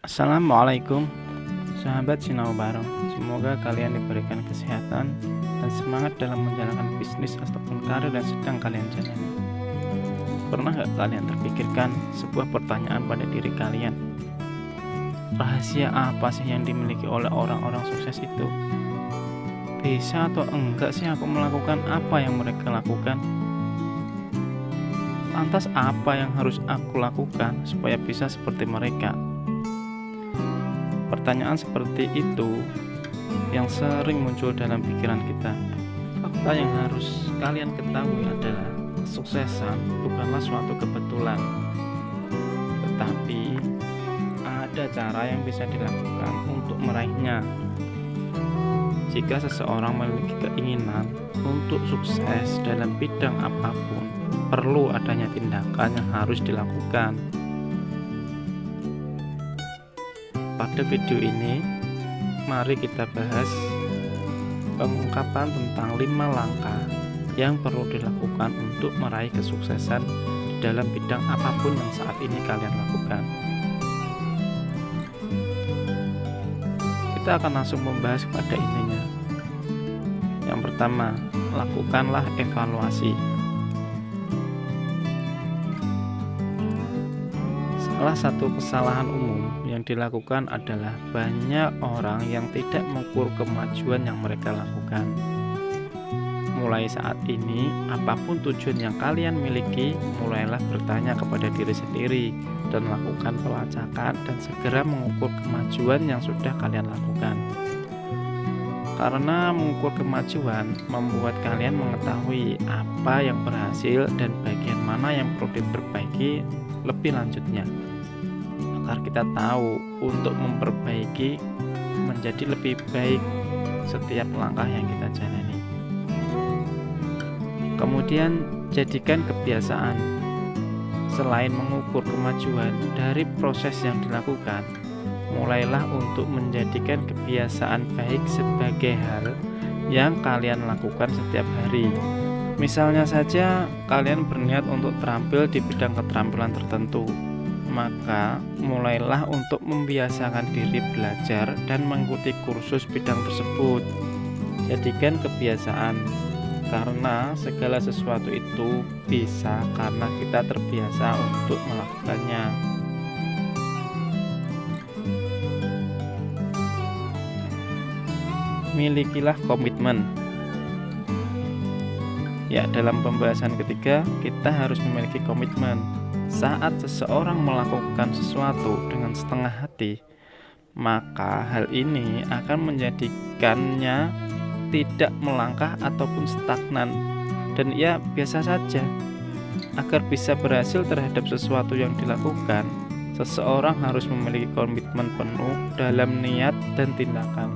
Assalamualaikum, sahabat Sinau Bareng. Semoga kalian diberikan kesehatan dan semangat dalam menjalankan bisnis ataupun karir yang sedang kalian jalani. Pernah gak kalian terpikirkan sebuah pertanyaan pada diri kalian? Rahasia apa sih yang dimiliki oleh orang-orang sukses itu? Bisa atau enggak sih aku melakukan apa yang mereka lakukan? Lantas apa yang harus aku lakukan supaya bisa seperti mereka? Pertanyaan seperti itu yang sering muncul dalam pikiran kita. Fakta yang harus kalian ketahui adalah kesuksesan bukanlah suatu kebetulan, tetapi ada cara yang bisa dilakukan untuk meraihnya. Jika seseorang memiliki keinginan untuk sukses dalam bidang apapun, perlu adanya tindakan yang harus dilakukan. Pada video ini, mari kita bahas pengungkapan tentang 5 langkah yang perlu dilakukan untuk meraih kesuksesan di dalam bidang apapun yang saat ini kalian lakukan. Kita akan langsung membahas pada intinya. Yang pertama, lakukanlah evaluasi. Salah satu kesalahan umum yang dilakukan adalah banyak orang yang tidak mengukur kemajuan yang mereka lakukan. Mulai saat ini, apapun tujuan yang kalian miliki, mulailah bertanya kepada diri sendiri dan lakukan pelacakan dan segera mengukur kemajuan yang sudah kalian lakukan. Karena mengukur kemajuan membuat kalian mengetahui apa yang berhasil dan bagian mana yang perlu diperbaiki lebih lanjutnya, agar kita tahu untuk memperbaiki menjadi lebih baik setiap langkah yang kita jalani. Kemudian jadikan kebiasaan. Selain mengukur kemajuan dari proses yang dilakukan, mulailah untuk menjadikan kebiasaan baik sebagai hal yang kalian lakukan setiap hari. Misalnya saja kalian berniat untuk terampil di bidang keterampilan tertentu, maka mulailah untuk membiasakan diri belajar dan mengikuti kursus bidang tersebut. Jadikan kebiasaan, karena segala sesuatu itu bisa karena kita terbiasa untuk melakukannya. Milikilah komitmen. Ya, dalam pembahasan ketiga, kita harus memiliki komitmen. Saat seseorang melakukan sesuatu dengan setengah hati, maka hal ini akan menjadikannya tidak melangkah ataupun stagnan, dan ia biasa saja. Agar bisa berhasil terhadap sesuatu yang dilakukan, seseorang harus memiliki komitmen penuh dalam niat dan tindakan.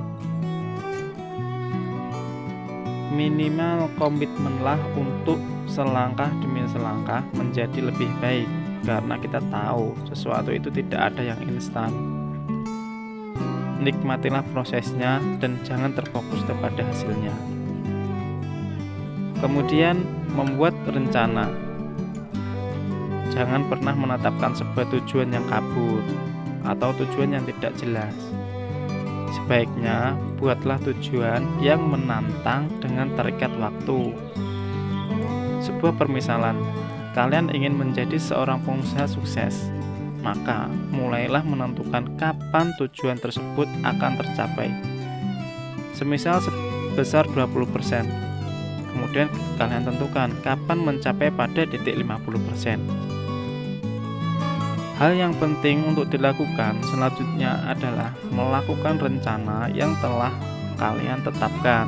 Minimal komitmenlah untuk selangkah demi selangkah menjadi lebih baik, karena kita tahu sesuatu itu tidak ada yang instan. Nikmatilah prosesnya dan jangan terfokus kepada hasilnya. Kemudian membuat rencana. Jangan pernah menetapkan sebuah tujuan yang kabur atau tujuan yang tidak jelas. Sebaiknya buatlah tujuan yang menantang dengan terikat waktu. Sebuah permisalan, kalian ingin menjadi seorang pengusaha sukses, maka mulailah menentukan kapan tujuan tersebut akan tercapai. Semisal sebesar 20%. Kemudian kalian tentukan kapan mencapai pada titik 50%. Hal yang penting untuk dilakukan selanjutnya adalah melakukan rencana yang telah kalian tetapkan.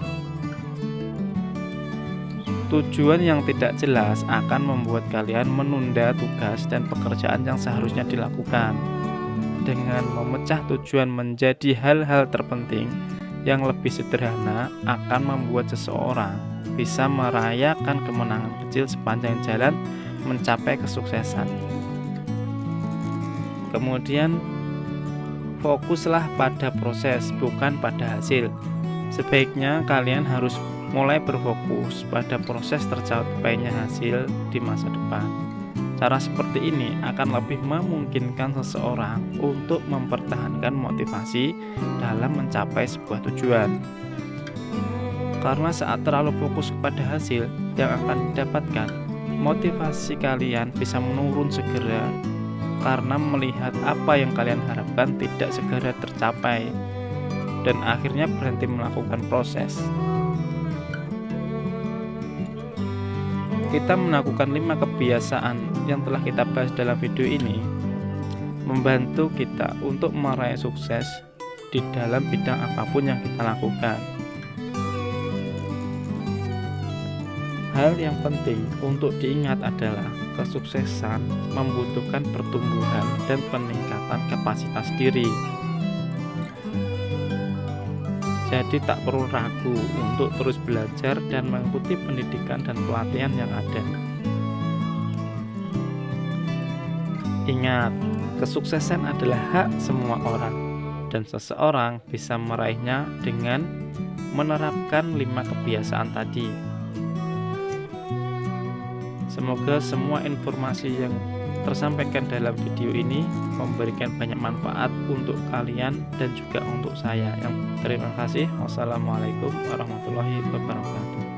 Tujuan yang tidak jelas akan membuat kalian menunda tugas dan pekerjaan yang seharusnya dilakukan. Dengan memecah tujuan menjadi hal-hal terpenting yang lebih sederhana akan membuat seseorang bisa merayakan kemenangan kecil sepanjang jalan mencapai kesuksesan. Kemudian fokuslah pada proses, bukan pada hasil. Sebaiknya kalian harus mulai berfokus pada proses tercapainya hasil di masa depan. Cara seperti ini akan lebih memungkinkan seseorang untuk mempertahankan motivasi dalam mencapai sebuah tujuan. Karena saat terlalu fokus kepada hasil yang akan didapatkan, motivasi kalian bisa menurun segera karena melihat apa yang kalian harapkan tidak segera tercapai dan akhirnya berhenti melakukan proses. Kita melakukan 5 kebiasaan yang telah kita bahas dalam video ini membantu kita untuk meraih sukses di dalam bidang apapun yang kita lakukan. Hal yang penting untuk diingat adalah kesuksesan membutuhkan pertumbuhan dan peningkatan kapasitas diri. Jadi tak perlu ragu untuk terus belajar dan mengikuti pendidikan dan pelatihan yang ada. Ingat, kesuksesan adalah hak semua orang dan seseorang bisa meraihnya dengan menerapkan 5 kebiasaan tadi. Semoga semua informasi yang tersampaikan dalam video ini memberikan banyak manfaat untuk kalian dan juga untuk saya. Terima kasih. Wassalamualaikum warahmatullahi wabarakatuh.